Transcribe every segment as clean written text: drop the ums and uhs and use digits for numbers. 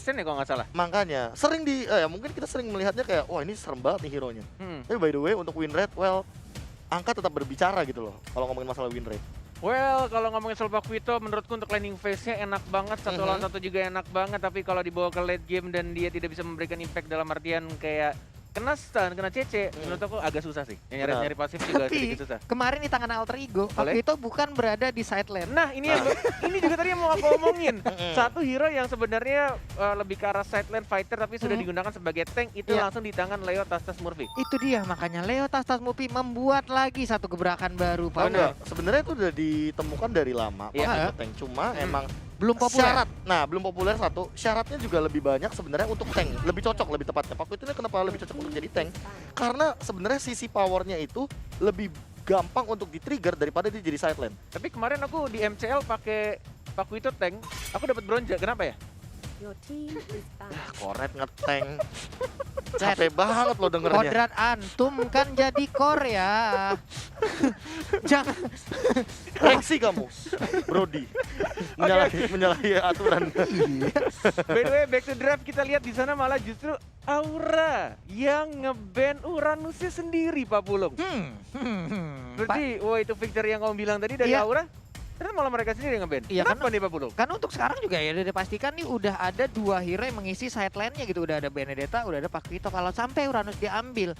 Sen ya kalau nggak salah. Makanya sering ya mungkin kita sering melihatnya kayak wah ini serem banget nih hero-nya. Tapi by the way untuk win rate, well angka tetap berbicara gitu loh kalau ngomongin masalah win rate. Well, kalau ngomongin soal Pakuito, menurutku untuk landing phase-nya enak banget, satu lawan satu juga enak banget, tapi kalau dibawa ke late game dan dia tidak bisa memberikan impact dalam artian kayak kena stun, kena CC, menurut aku agak susah sih. Yang nyari pasif juga sedikit susah. Kemarin di tangan Alter Ego, Boleh? Pakuito bukan berada di side lane. Nah, ini ini juga tadi yang mau aku omongin. Satu hero yang sebenarnya lebih ke arah side lane fighter tapi sudah digunakan sebagai tank itu langsung di tangan Leo Tastas Murphy. Itu dia, makanya Leo Tastas Murphy membuat lagi satu gebrakan baru. Oh enggak, sebenarnya itu udah ditemukan dari lama Iya. tank, cuma emang Belum populer. syarat. Nah, belum populer satu, syaratnya juga lebih banyak sebenarnya untuk tank. Lebih cocok lebih tepatnya. Pakuito ini kenapa lebih cocok untuk jadi tank? Karena sebenarnya sisi powernya itu lebih gampang untuk di-trigger daripada dia jadi side lane. Tapi kemarin aku di MCL pakai Pakuito tank, aku dapat bronze. Kenapa ya? Koret nge-tank. Capek banget lo dengernya. Kodrat antum kan jadi core ya. Jangan. Reaksi kamu, Brody. Menyalahi aturan. By the way, back to draft kita lihat di sana malah justru Aura yang nge-ban Uranusnya sendiri, Pak Pulung. Berarti, wah itu victory yang kamu bilang tadi dari Iya. Aura, ternyata malah mereka sendiri yang nge-ban. Iya, Kenapa nih Pak Pulung? Kan untuk sekarang juga ya udah dipastikan nih udah ada 2 hero yang mengisi side lane-nya gitu. Udah ada Benedetta, udah ada Pakuito. Kalau sampai Uranus diambil,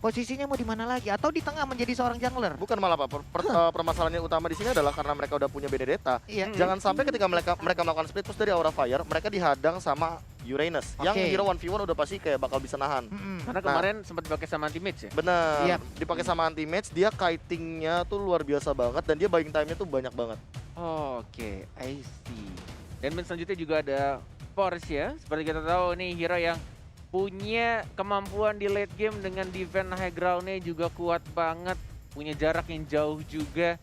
posisinya mau di mana lagi? Atau di tengah menjadi seorang jungler? Bukan malah Pak, permasalahannya utama di sini adalah karena mereka udah punya Benedetta. Iya. Jangan sampai ketika mereka melakukan split push dari Aura Fire, mereka dihadang sama Uranus. Yang hero 1v1 udah pasti kayak bakal bisa nahan. Karena kemarin sempat dipakai sama anti-mage ya? Bener, Iya. dipakai sama anti-match, dia kitingnya tuh luar biasa banget dan dia buying time-nya tuh banyak banget. Oke, I see. Dan selanjutnya juga ada Porsche. Seperti kita tahu nih hero yang punya kemampuan di late game dengan defense high ground-nya juga kuat banget. Punya jarak yang jauh juga.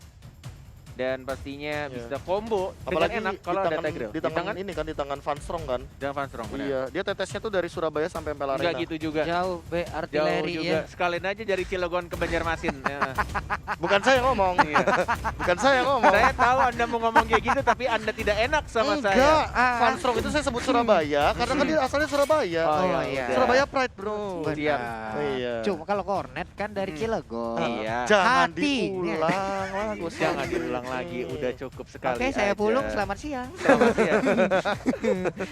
Dan pastinya bisa combo Apalagi dengan enak kalau ada Tigreal. di tangan ini kan, di tangan Van Strong kan. Dan Van Strong, benar. Iya, dia tetesnya tuh dari Surabaya sampai Pelarena. Enggak gitu juga. Jauh B Jauh artileri juga. ya. Sekalian aja dari Cilegon ke Banjarmasin. Ya. Bukan saya ngomong. Iya. Bukan saya ngomong. Saya tahu Anda mau ngomong kayak gitu tapi Anda tidak enak sama Enggak, saya. Van Strong itu saya sebut Surabaya karena kan dia asalnya Surabaya. Oh, iya. Surabaya Pride, Bro. Siap. Iya. Cuma kalau Cornet kan dari Cilegon. Iya. Jangan Hati. diulang lagi. Jangan diulang lagi, udah cukup sekali. Oke, saya aja. Pulung, selamat siang. Selamat siang.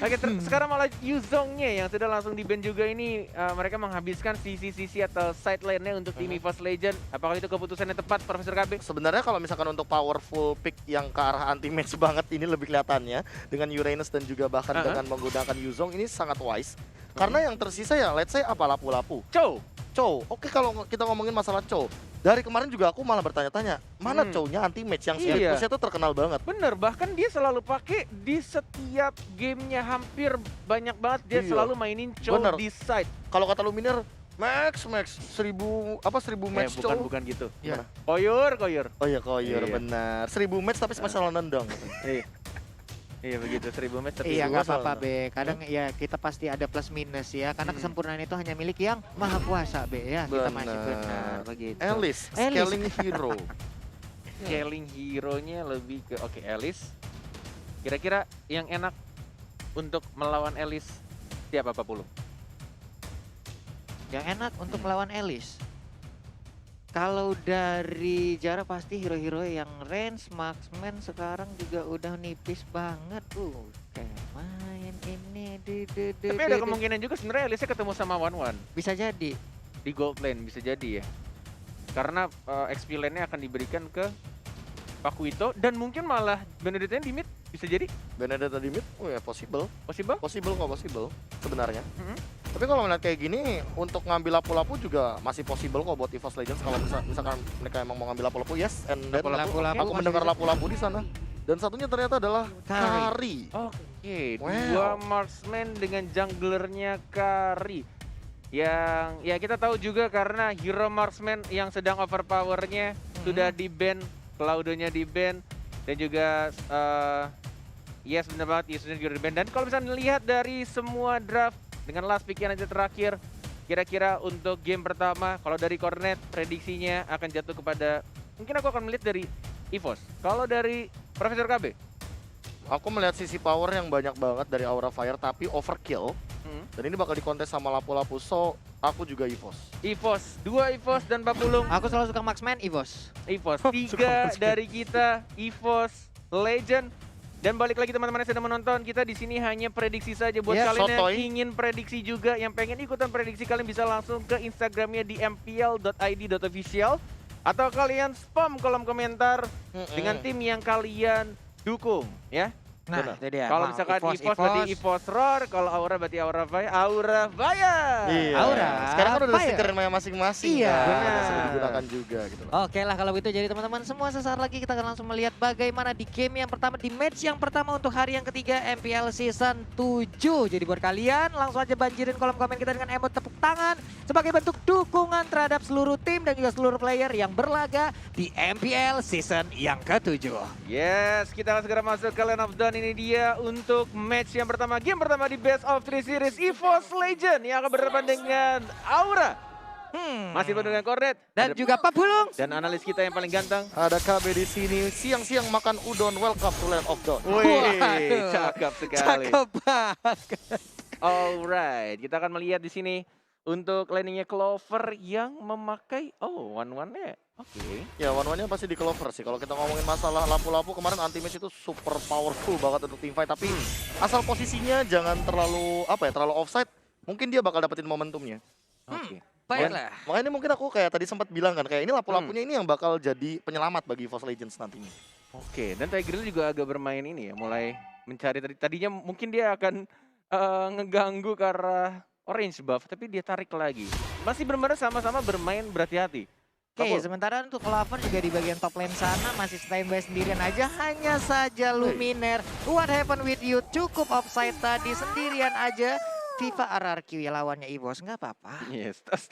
Oke, sekarang malah Yuzongnya yang sudah langsung di ban juga ini mereka menghabiskan sisi-sisi atau side lane-nya untuk tim EVOS Legend. Apakah itu keputusannya tepat, Profesor KB? Sebenarnya kalau misalkan untuk powerful pick yang ke arah anti match banget ini lebih kelihatannya dengan Uranus dan juga bahkan dengan menggunakan Yuzong ini sangat wise. Karena yang tersisa ya let's say apa lapu-lapu. Chow. Oke, kalau kita ngomongin masalah Chow, dari kemarin juga aku malah bertanya-tanya, mana Chow-nya anti match yang split Iya. push-nya tuh terkenal banget. Bener, bahkan dia selalu pakai di setiap gamenya hampir banyak banget dia Iya. selalu mainin Chow Bener. di side. Kalau kata Luminar, Max 1000 match Chow. Bukan gitu. Gimana? Koyor. Oh iya, koyor Iya. benar. 1000 match tapi masalah nendang. Iya. Iya begitu, 1000 match tapi Iya, dua nggak apa-apa soalnya. B. Kadang ya kita pasti ada plus minus ya. Karena kesempurnaan itu hanya milik yang maha kuasa B ya. Kita masih benar begitu. Alice, Alice. scaling hero. scaling hero-nya lebih ke Alice. Kira-kira yang enak untuk melawan Alice siapa Pak Pulung? Yang enak untuk melawan Alice. Kalau dari jarak pasti hero-hero yang range marksman sekarang juga udah nipis banget. Kayak main ini Tapi ada kemungkinan juga sebenarnya Alice ketemu sama One bisa jadi. di gold lane, bisa jadi ya. Karena XP lane-nya akan diberikan ke Pakuito dan mungkin malah Benedetta di mid, bisa jadi Benedetta di mid, oh ya possible. possible. Possible sebenarnya. Mhm. Tapi kalau melihat kayak gini, untuk ngambil lapu-lapu juga masih possible kok buat EVOS Legends kalau misalkan mereka emang mau ngambil lapu-lapu, yes. And then Lapu-lapu aku masih mendengar bisa. lapu-lapu di sana. Dan satunya ternyata adalah Kari. Oke, Wow. dua marksman dengan junglernya Kari. Yang ya kita tahu juga karena hero marksman yang sedang overpowernya sudah di-ban, Claudio-nya di-ban dan juga yes benar banget, Yusufnya juga di-ban. Dan kalau misalnya lihat dari semua draft dengan last pick yang nanti terakhir, kira-kira untuk game pertama kalau dari Cornet prediksinya akan jatuh kepada, mungkin aku akan melihat dari EVOS. Kalau dari Profesor KB? Aku melihat sisi power yang banyak banget dari Aura Fire tapi overkill. Dan ini bakal dikontes sama lapu-lapu, so aku juga EVOS. EVOS, 2 EVOS dan Papulung. Aku selalu suka Marksman, EVOS. EVOS, Suka 3 dari kita, EVOS, Legend. Dan balik lagi teman-teman yang sedang menonton, kita di sini hanya prediksi saja buat Ya, kalian yang sotoy. ingin prediksi juga, yang pengen ikutan prediksi kalian bisa langsung ke Instagramnya di mpl.id.official atau kalian spam kolom komentar dengan tim yang kalian dukung, ya. Nah, Benar. itu dia. Kalau Mau misalkan EVOS berarti EVOS Roar, kalau Aura berarti Aura Fire, Aura Fire. Iya. Aura Sekarang kan udah Fire. stikernya masing-masing. Iya. kan, Benar. udah sering digunakan juga gitu loh. Oke lah kalau begitu, jadi teman-teman semua sesaat lagi kita akan langsung melihat bagaimana di game yang pertama, di match yang pertama untuk hari yang ketiga MPL Season 7. Jadi buat kalian langsung aja banjirin kolom komen kita dengan emot tepuk tangan sebagai bentuk dukungan terhadap seluruh tim dan juga seluruh player yang berlaga di MPL Season yang ke-7. Yes, kita akan segera masuk ke Land of Dawn. Ini dia untuk match yang pertama, game pertama di Best of 3 Series EVOS Legend yang akan berhadapan dengan Aura. Masih penuh dengan Kornet Dan juga Papulung. dan analis kita yang paling ganteng. Ada KB di sini siang-siang makan udon. Welcome to Land of Dawn. Waduh. Cakep sekali. Cakep banget. Alright, kita akan melihat di sini untuk landingnya Clover yang memakai one-one-nya. Oke. Ya, one-one-nya pasti di Clover sih. Kalau kita ngomongin masalah lapu-lapu kemarin anti-match itu super powerful banget untuk teamfight. Tapi asal posisinya jangan terlalu terlalu offside, mungkin dia bakal dapetin momentumnya. Oke. Baiklah. Makanya ini mungkin aku kayak tadi sempat bilang kan, kayak ini lapu-lapunya ini yang bakal jadi penyelamat bagi EVOS Legends nantinya. Oke, dan Tigreal juga agak bermain ini ya, mulai mencari tadinya mungkin dia akan ngeganggu ke arah orange buff, tapi dia tarik lagi. Masih benar-benar sama-sama bermain berhati-hati. Oke, Papul. sementara untuk Clover juga di bagian top lane sana masih standby sendirian aja. Hanya saja Luminaire, what happened with you? Cukup offside tadi, sendirian aja. FIFA RRQ ya lawannya EVOS, nggak apa-apa. Yes, tas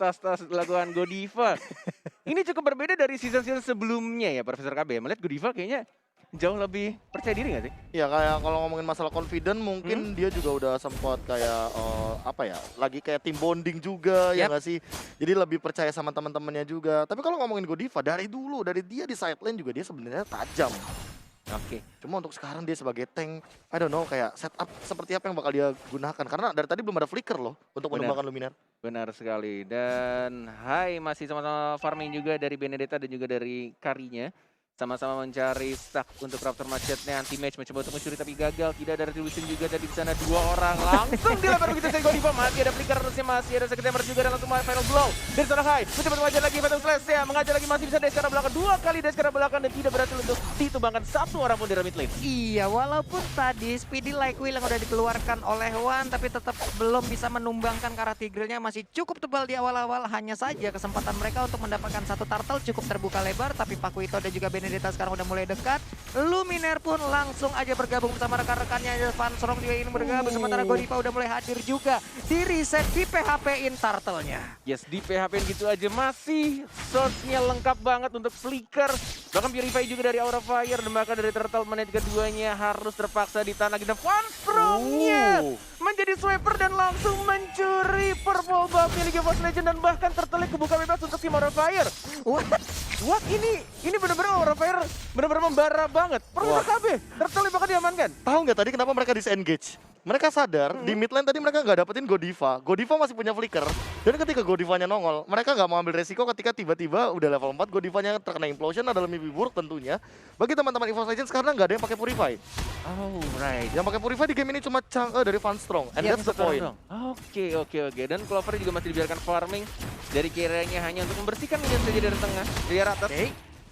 lakukan Godiva. Ini cukup berbeda dari season-season sebelumnya ya, Profesor KB. Melihat Godiva kayaknya jauh lebih percaya diri nggak sih? Ya kayak kalau ngomongin masalah confident mungkin dia juga udah sempat kayak lagi kayak team bonding juga ya nggak sih. Jadi lebih percaya sama teman-temannya juga. Tapi kalau ngomongin Godiva dari dulu, dari dia di side lane juga dia sebenarnya tajam. Oke. Cuma untuk sekarang dia sebagai tank, I don't know kayak setup seperti apa yang bakal dia gunakan. Karena dari tadi belum ada flicker loh untuk Benar. menumbangkan Luminaire. Benar sekali. Dan masih sama-sama farming juga dari Benedetta dan juga dari Karinya. Sama-sama mencari stack untuk Raptor Macetnya, anti-match mencoba untuk mencuri tapi gagal. Tidak ada retribution juga tadi di sana, 2 orang langsung dilempar begitu saja Godiva. Masih ada flicker harusnya, masih ada second hammer juga dan langsung final blow. Dari sana Hai, mencoba mengajar lagi Phantom Slash ya, mengajar lagi masih bisa dash ke arah belakang, 2 kali dash ke arah belakang dan tidak berhasil untuk ditumbangkan satu orang pun dari mid lane. Iya, walaupun tadi Speedy Like Will yang udah dikeluarkan oleh Wan, tapi tetap belum bisa menumbangkan karena Tigrealnya masih cukup tebal di awal-awal. Hanya saja kesempatan mereka untuk mendapatkan satu turtle cukup terbuka lebar, tapi Pakuito dan juga Benedetta sekarang udah mulai dekat. Luminaire pun langsung aja bergabung bersama rekan-rekannya. Van Strong juga ingin bergabung, sementara Godiva udah mulai hadir juga. Di reset, di PHP-in turtle-nya. Yes, di PHP gitu aja masih source-nya lengkap banget untuk flicker. Bahkan Purify juga dari Aura Fire dan bahkan dari Turtle menit keduanya harus terpaksa di tanah kita. Van Strong-nya menjadi swiper dan langsung mencuri purple buff milik EVOS Legend dan bahkan tertelik kebuka bebas untuk tim Aura Fire. What? Ini benar-benar Aura Fire benar-benar membara banget. Profesor KB, tertelik bahkan diamankan. Tahu nggak tadi kenapa mereka disengage? Mereka sadar di mid lane tadi mereka nggak dapetin Godiva. Godiva masih punya flicker. Dan ketika Godivanya nongol, mereka nggak mau ambil resiko ketika tiba-tiba udah level 4 Godivanya terkena implosion adalah mimpi buruk tentunya. Bagi teman-teman EVOS Legends karena nggak ada yang pakai Purify. Alright. Yang pakai Purify di game ini cuma Chang'e dari Van Strong. And that's the point. Oke. Dan Clover juga masih dibiarkan farming dari kiranya hanya untuk membersihkan minion saja dari tengah. Dari atas.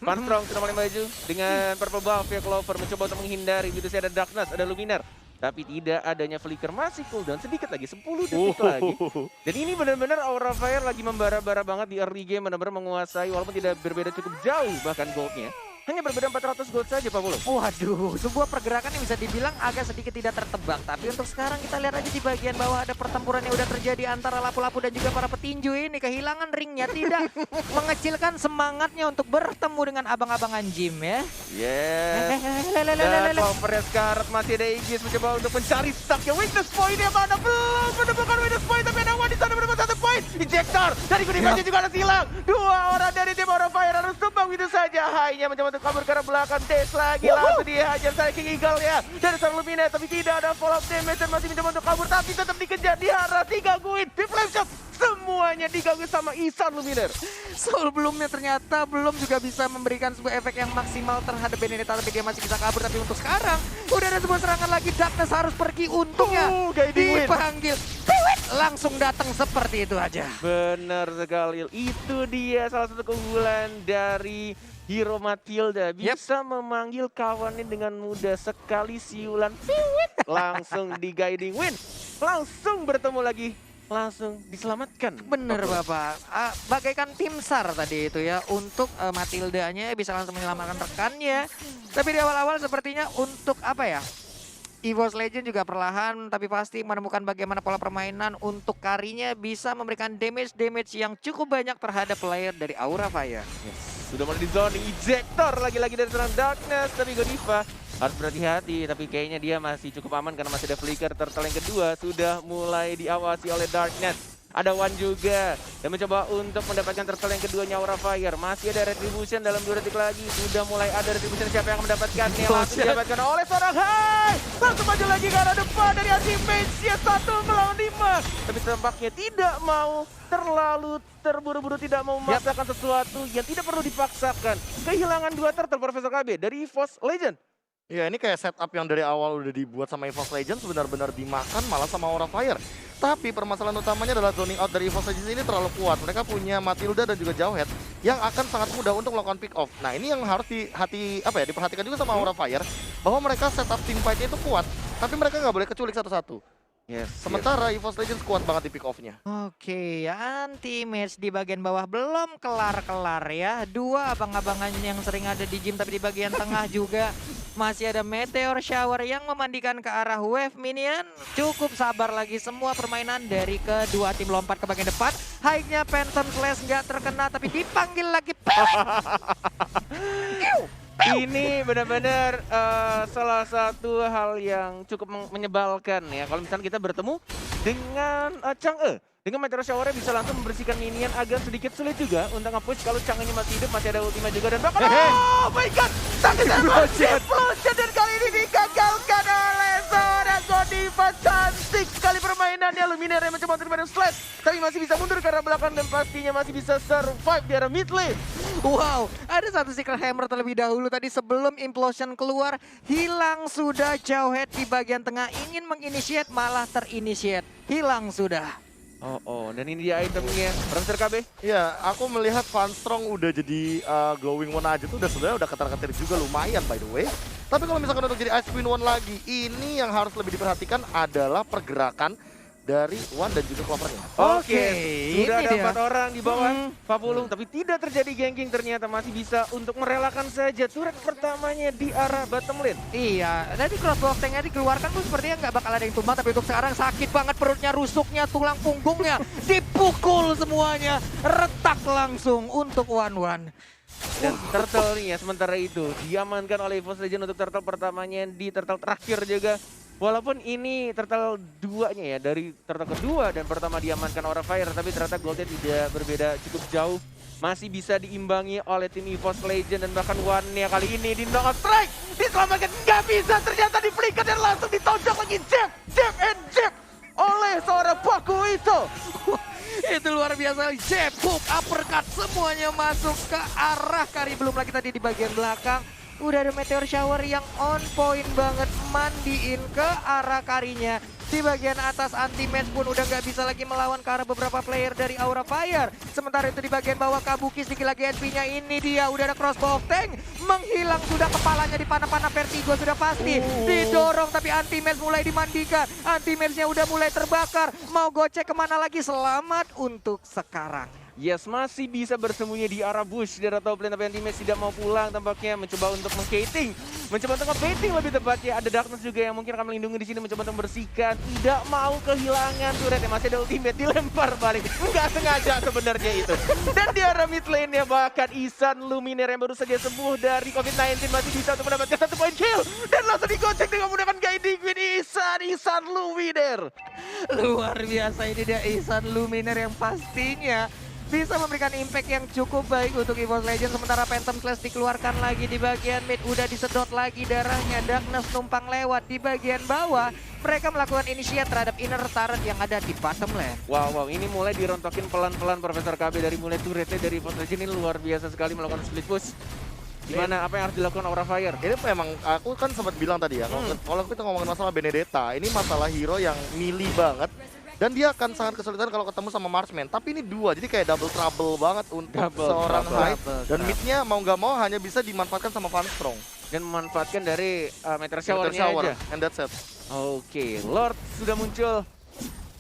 Van Strong sudah mulai maju dengan purple buff ya. Clover mencoba untuk menghindari. Gitu sih ada Darkness, ada Luminaire. Tapi tidak adanya flicker, masih cooldown sedikit lagi, 10 detik lagi. Dan ini benar-benar Aura Fire lagi membara-bara banget di early game, benar-benar menguasai walaupun tidak berbeda cukup jauh bahkan goldnya. Hanya berbeda 400 gold saja Pak Polo. Waduh, sebuah pergerakan yang bisa dibilang agak sedikit tidak tertebak. Tapi untuk sekarang kita lihat aja di bagian bawah ada pertempuran yang udah terjadi antara lapu-lapu dan juga para petinju ini. Kehilangan ringnya tidak mengecilkan semangatnya untuk bertemu dengan abang-abangan Jim ya. Yes. Dan Clover Scarlet masih ada Aegis mencoba untuk mencari stacknya. Weakness point yang mana? Belum menemukan weakness point tapi ada Wan di sana menemukan 1 point. Injector dari Godiva juga harus hilang. 2 orang dari tim Aura Fire harus tumbang gitu saja. Hai-nya mencoba untuk kabur ke arah belakang. Dash lagi, langsung dihajar Psychic Eagle ya. Dari seorang Lumina, tapi tidak ada follow up damage dan masih mencoba untuk kabur. Tapi tetap dikejar, diarah, digangguin. Di flame shot, semuanya digangguin sama Ihsan Luminer. Sebelumnya ternyata belum juga bisa memberikan sebuah efek yang maksimal terhadap Benedetta, tapi dia masih bisa kabur. Tapi untuk sekarang udah ada sebuah serangan lagi, Darkness harus pergi. Untungnya Guiding Wind. dipanggil Piwit, langsung datang seperti itu aja. Benar sekali. Itu dia salah satu keunggulan dari Hero Matilda. Bisa memanggil kawannya dengan mudah sekali siulan. Piwit, langsung di Guiding Wind. Langsung bertemu lagi. Langsung diselamatkan. Bener Bapak, bagaikan tim SAR tadi itu ya, untuk Matildanya bisa langsung menyelamatkan rekannya. Tapi di awal-awal sepertinya untuk apa ya, EVOS Legend juga perlahan tapi pasti menemukan bagaimana pola permainan untuk karinya bisa memberikan damage yang cukup banyak terhadap player dari Aura Fire. Sudah mulai di zoning ejector lagi-lagi dari seorang Darkness, tapi Godiva harus berhati-hati, tapi kayaknya dia masih cukup aman karena masih ada flicker. Turtle yang kedua sudah mulai diawasi oleh Darkness. Ada One juga yang mencoba untuk mendapatkan turtle yang keduanya Aura Fire. Masih ada Retribution dalam 2 detik lagi. Sudah mulai ada Retribution, siapa yang mendapatkannya? Langsung didapatkan oleh seorang Hai. Langsung maju lagi ke arah depan dari Ultimate. 1 melawan 5. Tapi tampaknya tidak mau terlalu terburu-buru, tidak mau memaksakan sesuatu yang tidak perlu dipaksakan. Kehilangan 2 turtle Profesor KB dari EVOS Legend. Ya ini kayak setup yang dari awal udah dibuat sama EVOS Legends benar-benar dimakan malah sama Aura Fire. Tapi permasalahan utamanya adalah zoning out dari EVOS Legends ini terlalu kuat. Mereka punya Matilda dan juga Jawhead yang akan sangat mudah untuk melakukan pick off. Nah ini yang harus diperhatikan juga sama Aura Fire, bahwa mereka setup team fight-nya itu kuat, tapi mereka nggak boleh keculik satu-satu. Sementara EVOS Legends kuat banget di pick off-nya. Oke, anti-match di bagian bawah belum kelar-kelar ya. 2 abang-abangan yang sering ada di gym, tapi di bagian tengah juga masih ada Meteor Shower yang memandikan ke arah wave minion. Cukup sabar lagi, semua permainan dari kedua tim lompat ke bagian depan. High-nya Phantom Slash nggak terkena, tapi dipanggil lagi. Ini benar-benar salah satu hal yang cukup menyebalkan ya. Kalau misalnya kita bertemu dengan Chang'e, dengan Meteor Shower bisa langsung membersihkan minion, agak sedikit sulit juga untuk nge-push kalau Chang'e-nya masih hidup, masih ada ultima juga dan bahkan oh my god, sakit explosion dan kali ini digagalkan oleh seorang Godiva. Cantik sekali permainannya, Luminaire yang mencoba untuk bermain slash, tapi masih bisa mundur ke arah belakang dan pastinya masih bisa survive di arah mid lane. Wow, ada satu Secret Hammer terlebih dahulu tadi sebelum Implosion keluar. Hilang sudah Jawhead di bagian tengah, ingin menginitiate malah terinitiate. Hilang sudah. Dan ini dia itemnya, Profesor KB. Ya, aku melihat Van Strong udah jadi glowing one aja tuh sebenarnya udah ketar-ketir juga lumayan by the way. Tapi kalau misalkan untuk jadi Ice Queen one lagi, ini yang harus lebih diperhatikan adalah pergerakan dari One dan juga Clover-nya. Oke, sudah ini ada dia. 4 orang di bawah Papulung, tapi tidak terjadi ganking, ternyata masih bisa untuk merelakan saja turret pertamanya di arah bottom lane. Iya, tadi crossbow tanknya dikeluarkan tuh sepertinya nggak bakal ada yang tumbang, tapi untuk sekarang sakit banget perutnya, rusuknya, tulang punggungnya, dipukul semuanya, retak langsung untuk One. Dan turtle nih ya, sementara itu diamankan oleh EVOS Legend untuk turtle pertamanya di turtle terakhir juga. Walaupun ini turtle 2-nya ya, dari turtle kedua dan pertama diamankan Aura Fire, tapi ternyata goldnya tidak berbeda cukup jauh. Masih bisa diimbangi oleh tim EVOS Legend dan bahkan One-nya kali ini di knockout strike. Diselamatkan, nggak bisa, ternyata di flicker dan langsung ditonjok lagi. Jab oleh seorang Paku itu. Itu luar biasa, jab, hook, uppercut, semuanya masuk ke arah kari. Belum lagi tadi di bagian belakang. Udah ada Meteor Shower yang on point banget, mandiin ke arah karinya. Di bagian atas anti-match pun udah nggak bisa lagi melawan ke arah beberapa player dari Aura Fire. Sementara itu di bagian bawah Kabuki sedikit lagi HP-nya, ini dia udah ada crossbow tank. Menghilang sudah kepalanya di panah-panah Vertigo sudah pasti. Didorong tapi anti-match mulai dimandikan. Anti-match-nya udah mulai terbakar. Mau gocek kemana lagi, selamat untuk sekarang. Yes, masih bisa bersembunyi di arah bush di arah top lane, tapi anti-match tidak mau pulang tampaknya, mencoba untuk meng-baiting. Mencoba untuk nge-baiting lebih tepatnya. Ada Darkness juga yang mungkin akan melindungi di sini, mencoba untuk membersihkan. Tidak mau kehilangan turretnya, masih ada ultimate, dilempar balik. Nggak sengaja sebenarnya itu. Dan di arah mid lane-nya bahkan Ihsan Luminer yang baru saja sembuh dari COVID-19 masih bisa untuk mendapatkan 1 point kill. Dan langsung digocek dengan menggunakan Guiding Wind Ihsan Luminer. Luar biasa, ini dia Ihsan Luminer yang pastinya bisa memberikan impact yang cukup baik untuk EVOS Legends. Sementara Phantom Slash dikeluarkan lagi di bagian mid, udah disedot lagi darahnya. Darkness numpang lewat di bagian bawah. Mereka melakukan initiate terhadap inner turret yang ada di bottom lane. Wow, ini mulai dirontokin pelan-pelan Profesor KB dari mulai turretnya dari EVOS Legends ini luar biasa sekali melakukan split push. Gimana, apa yang harus dilakukan Aura Fire? Ini memang aku kan sempat bilang tadi ya, kalau kita ngomongin masalah Benedetta, ini masalah hero yang melee banget. Dan dia akan sangat kesulitan kalau ketemu sama Marksman. Tapi ini dua, jadi kayak double trouble banget untuk seorang Hyde. Dan midnya mau nggak mau hanya bisa dimanfaatkan sama Van Strong. Dan memanfaatkan dari Meteor Shower-nya aja. And that's it. Oke, Lord sudah muncul.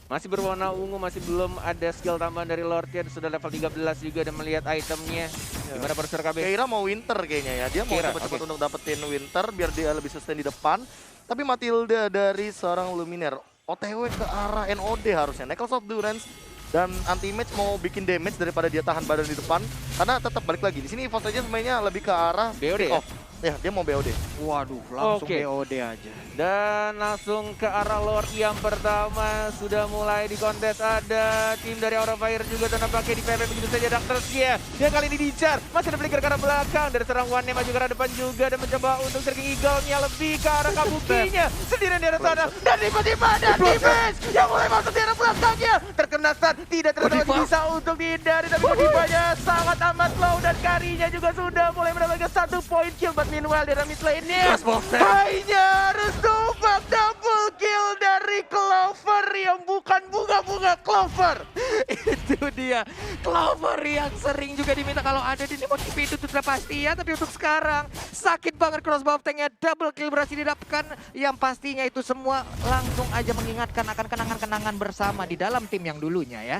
Masih berwarna ungu, masih belum ada skill tambahan dari Lordnya. Sudah level 13 juga dan melihat itemnya. Gimana Profesor KB? Keira mau Winter kayaknya ya. Dia mau Keira, cepet-cepet untuk dapetin Winter biar dia lebih sustain di depan. Tapi Matilda dari seorang Luminaire OTW ke arah NOD harusnya. Necklace of Durance dan anti-match mau bikin damage daripada dia tahan badan di depan. Karena tetap balik lagi. Di sini EVOS Legends mainnya lebih ke arah BOD pick ya? off. Ya, dia mau BOD. Waduh, langsung Oke. BOD aja. Dan langsung ke arah Lord yang pertama sudah mulai di kontes. Ada tim dari Aura Fire juga dan nampaknya di PP begitu saja Doctors-nya. Dia kali ini dicar, masih ada flicker ke arah belakang. Dari serang One maju ke arah depan juga dan mencoba untuk Striking Eagle-nya lebih ke arah Kabukinya. Sendirian di arah sana dan tiba-tiba ada defense yang mulai masuk di arah belakangnya. Terkena stun, tidak ternyata bisa untuk dihindari. Tapi Godivanya sangat amat low dan Karinya juga sudah mulai mendapatkan 1 point kill. But meanwhile di arah mid lane-nya hanya harus tumbak double kill dari Clover yang bukan bunga-bunga Clover. Itu dia, Clover yang sering juga diminta kalau ada di MotoGP itu sudah pasti ya. Tapi untuk sekarang sakit banget crossbow tanknya, double kill berhasil didapatkan. Yang pastinya itu semua langsung aja mengingatkan akan kenangan-kenangan bersama di dalam tim yang dulunya ya.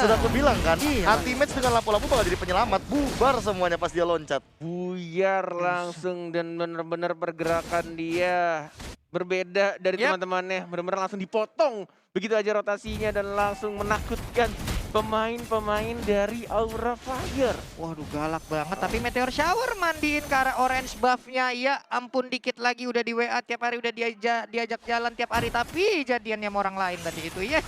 Sudah aku bilang kan, Iya. anti-match dengan lampu-lampu bakal jadi penyelamat. Bubar semuanya pas dia loncat. Buyar langsung dan benar-benar pergerakan dia berbeda dari teman-temannya. Benar-benar langsung dipotong begitu aja rotasinya dan langsung menakutkan pemain-pemain dari Aura Fire. Waduh, galak banget. Tapi Meteor Shower mandiin ke arah orange buff-nya. Ya ampun, dikit lagi udah di WA tiap hari, udah diajak jalan tiap hari. Tapi jadiannya sama orang lain tadi itu ya.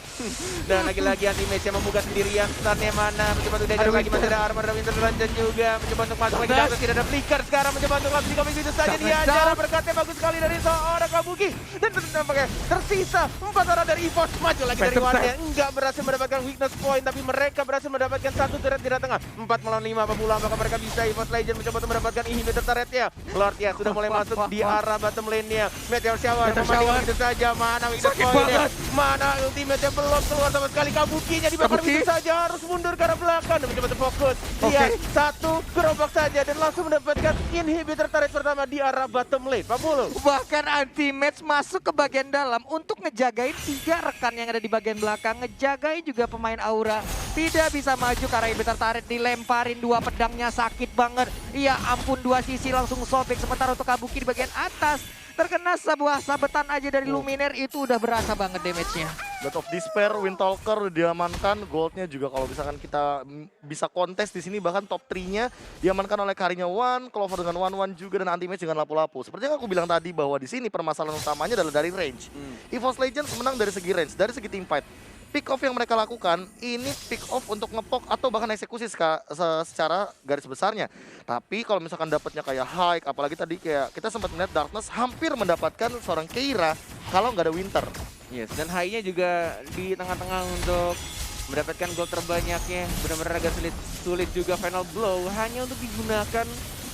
Dan lagi-lagi anti-match yang membuka sendirian. Stunnya mana? Mencoba untuk diajar lagi. Masih ada armor dari Winter Dungeon juga. Mencoba untuk masuk lagi ke atas. Tidak ada flicker sekarang. Mencoba untuk langsung dikambing itu saja. Diajar. Berkatnya bagus sekali dari seorang Kabuki. Dan nampaknya tersisa 4 orang dari EVOS. Maju lagi dari One-nya. Enggak berhasil mendapatkan weakness point. Tapi mereka berhasil mendapatkan 1 turret di tengah. 4 melawan 5 apa pula. Apakah mereka bisa? EVOS Legends mencoba untuk mendapatkan inhibitor turretnya. Lord ya sudah mulai masuk di arah bottom lane-nya. Meteor Shower mematikan begitu saja. Mana weakness point-nya? Mana ultimate-nya belum keluar sama sekali. Kabukinya dibakar begitu saja. Harus mundur ke arah belakang dan mencoba untuk fokus. Dia satu gerobak saja dan langsung mendapatkan inhibitor turret pertama di arah bottom lane. Pak Bulu. Bahkan anti-match masuk ke bagian dalam untuk ngejagain 3 rekan yang ada di bagian belakang. Ngejagain juga pemain Aura. Tidak bisa maju karena inhibitor turret dilemparin 2 pedangnya, sakit banget. Ya ampun, 2 sisi langsung sobek. Sementara untuk Kabuki di bagian atas terkena sebuah sabetan aja dari Luminaire, itu udah berasa banget damage-nya. God of Despair, Windtalker udah diamankan, goldnya juga kalau misalkan kita bisa kontes di sini bahkan top 3-nya diamankan oleh Karinya One, Clover dengan One juga dan anti-match dengan lapu-lapu. Seperti yang aku bilang tadi bahwa di sini permasalahan utamanya adalah dari range. EVOS Legends menang dari segi range, dari segi team fight. Pick off yang mereka lakukan ini pick off untuk ngepok atau bahkan eksekusi secara garis besarnya. Tapi kalau misalkan dapatnya kayak hike, apalagi tadi kayak kita sempat melihat Darkness hampir mendapatkan seorang Keira kalau nggak ada Winter. Yes, dan high-nya juga di tengah-tengah untuk mendapatkan gol terbanyaknya. Benar-benar agak sulit juga final blow hanya untuk digunakan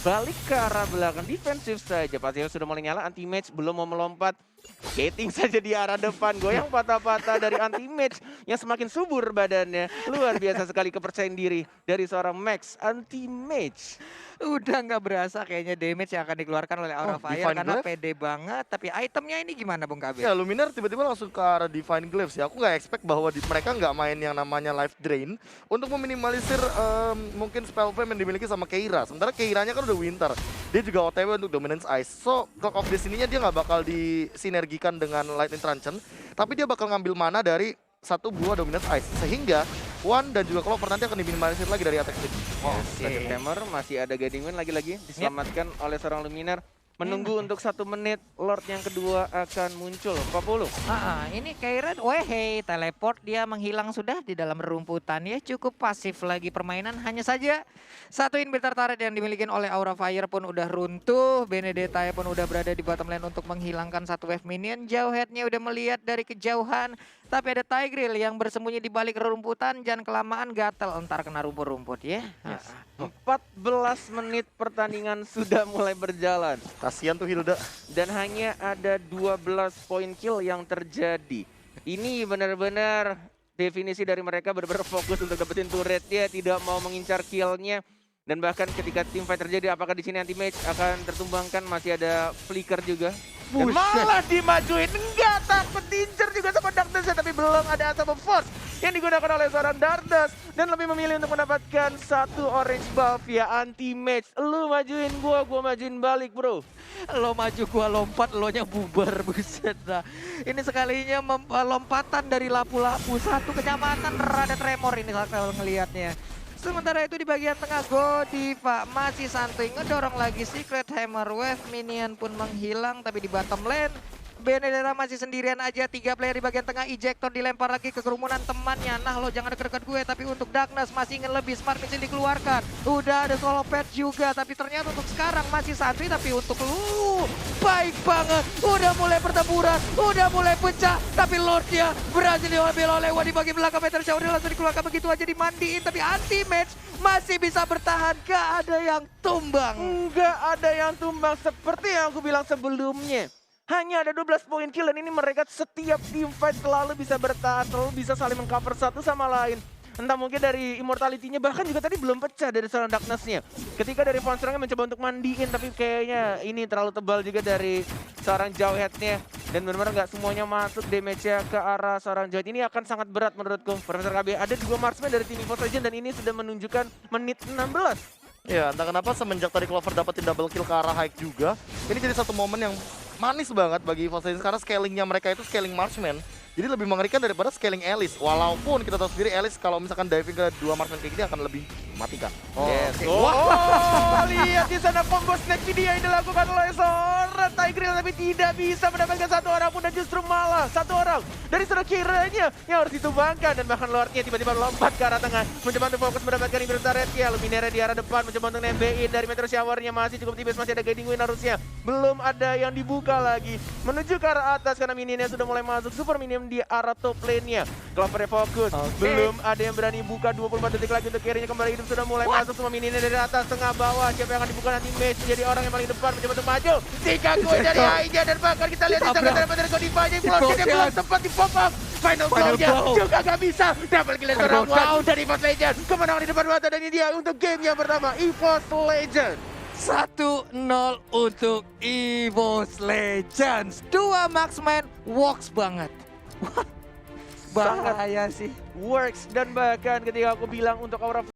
balik ke arah belakang defensif saja. Pasti sudah mulai nyala, anti-match belum mau melompat. Gating saja di arah depan, goyang patah-patah dari anti-match yang semakin subur badannya. Luar biasa sekali kepercayaan diri dari seorang Max anti-match. Udah nggak berasa kayaknya damage yang akan dikeluarkan oleh Aura Fire Divine karena Glaive? pede banget. Tapi itemnya ini gimana Bung KB? Ya Luminaire tiba-tiba langsung ke arah Divine Glaives ya. Aku nggak expect bahwa mereka nggak main yang namanya Life Drain untuk meminimalisir mungkin spell flame yang dimiliki sama Keira. Sementara Keiranya kan udah Winter, dia juga OTW untuk Dominance Ice. So Clock of Destiny-nya dia nggak bakal disinergikan dengan Lightning Truncheon, tapi dia bakal ngambil mana dari 1 buah Dominance Ice. Sehingga One dan juga Clover nanti akan diminimalisir lagi dari attack speed. Legend Hammer masih ada Guiding Wind lagi-lagi diselamatkan oleh seorang Luminaire. menunggu untuk 1 menit Lord yang kedua akan muncul. 40. Ini Kairan, wehey, teleport dia menghilang sudah di dalam rumputan ya. Cukup pasif lagi permainan, hanya saja satu inhibitor turret yang dimiliki oleh Aura Fire pun udah runtuh. Benedetta pun udah berada di bottom lane untuk menghilangkan satu wave minion. Jauh headnya udah melihat dari kejauhan. Tapi ada Tigreal yang bersembunyi di balik rumputan. Jangan kelamaan gatel, entar kena rumput-rumput ya. Yes. 14 menit pertandingan sudah mulai berjalan. Kasihan tuh Hilda. Dan hanya ada 12 poin kill yang terjadi. Ini benar-benar definisi dari mereka benar-benar fokus untuk dapetin turret. Dia tidak mau mengincar killnya. Dan bahkan ketika team fight terjadi, apakah di sini anti-match akan tertumbangkan? Masih ada flicker juga. Dan malah dimajuin, enggak takut diincer juga sama Darkness, tapi belum ada Asap of Force yang digunakan oleh seorang Darkness. Dan lebih memilih untuk mendapatkan satu orange buff ya anti-match. Lu majuin gua majuin balik bro. Lo maju gua lompat, lo nya bubar, buset dah. Ini sekalinya lompatan dari lapu-lapu, satu kenyamanan rada tremor ini kalau ngelihatnya. Sementara itu di bagian tengah Godiva masih santuy ngedorong lagi Secret Hammer Wave, minion pun menghilang tapi di bottom lane Benedetta masih sendirian aja, 3 player di bagian tengah, ejector dilempar lagi ke kerumunan temannya. Nah lo jangan deket-deket gue, tapi untuk Darkness masih ingin lebih, Smart Missile dikeluarkan. Udah ada solo patch juga, tapi ternyata untuk sekarang masih santri, tapi untuk lu baik banget. Udah mulai pertempuran, udah mulai pecah, tapi Lordnya berhasil diambil oleh Wah di bagian belakang. Meteor Shower langsung dikeluarkan begitu aja dimandiin, tapi anti-match masih bisa bertahan, gak ada yang tumbang. Enggak ada yang tumbang seperti yang aku bilang sebelumnya. Hanya ada 12 poin kill dan ini mereka setiap team fight selalu bisa bertahan, selalu bisa saling mengcover satu sama lain. Entah mungkin dari immortality-nya, bahkan juga tadi belum pecah dari seorang Darkness-nya. Ketika dari Von Strong mencoba untuk mandiin, tapi kayaknya ini terlalu tebal juga dari seorang Jawhead-nya. Dan benar-benar nggak semuanya masuk damage-nya ke arah seorang Jawhead. Ini akan sangat berat menurutku. Profesor KB ada 2 marksman dari tim EVOS Legends dan ini sudah menunjukkan menit 16. Ya, entah kenapa semenjak tadi Clover dapetin double kill ke arah Hike juga, ini jadi satu momen yang manis banget bagi EVOS Legends karena scalingnya mereka itu scaling marksman. Jadi lebih mengerikan daripada scaling Alice. Walaupun kita tahu sendiri Alice kalau misalkan diving ke 2 marksman kayak gini akan lebih matikan. Yes. Oh, lihat di sana combo snake video yang dilakukan oleh seorang Tigreal tapi tidak bisa mendapatkan satu orang pun dan justru malah satu orang dari seorang kiranya yang harus ditumbangkan dan bahkan Lordnya tiba-tiba lompat ke arah tengah mencoba untuk fokus mendapatkan inhibitor turret ya. Luminera di arah depan mencoba untuk nembein dari Meteor Shower-nya masih cukup tipis, masih ada guiding wind harusnya. Belum ada yang dibuka lagi menuju ke arah atas karena minionnya sudah mulai masuk. Super minion di arah top lane-nya. Clover fokus. Belum ada yang berani buka, 24 detik lagi untuk carry-nya kembali hidup sudah mulai masuk semua minionnya dari atas, tengah, bawah. Siapa yang akan dibuka nanti match menjadi orang yang paling depan mencoba untuk maju. Jika gue dari Aija dan bahkan kita lihat di sana dari Godiva aja yang belum sempat di pop up. Final blow-nya juga gak bisa. Double kill seorang wow dari EVOS Legends. Kemenangan di depan mata dan ini dia untuk game yang pertama EVOS Legends. 1-0 untuk EVOS Legends. 2 marksman works banget. Wah, bahaya sih. Works dan bahkan ketika aku bilang untuk Aura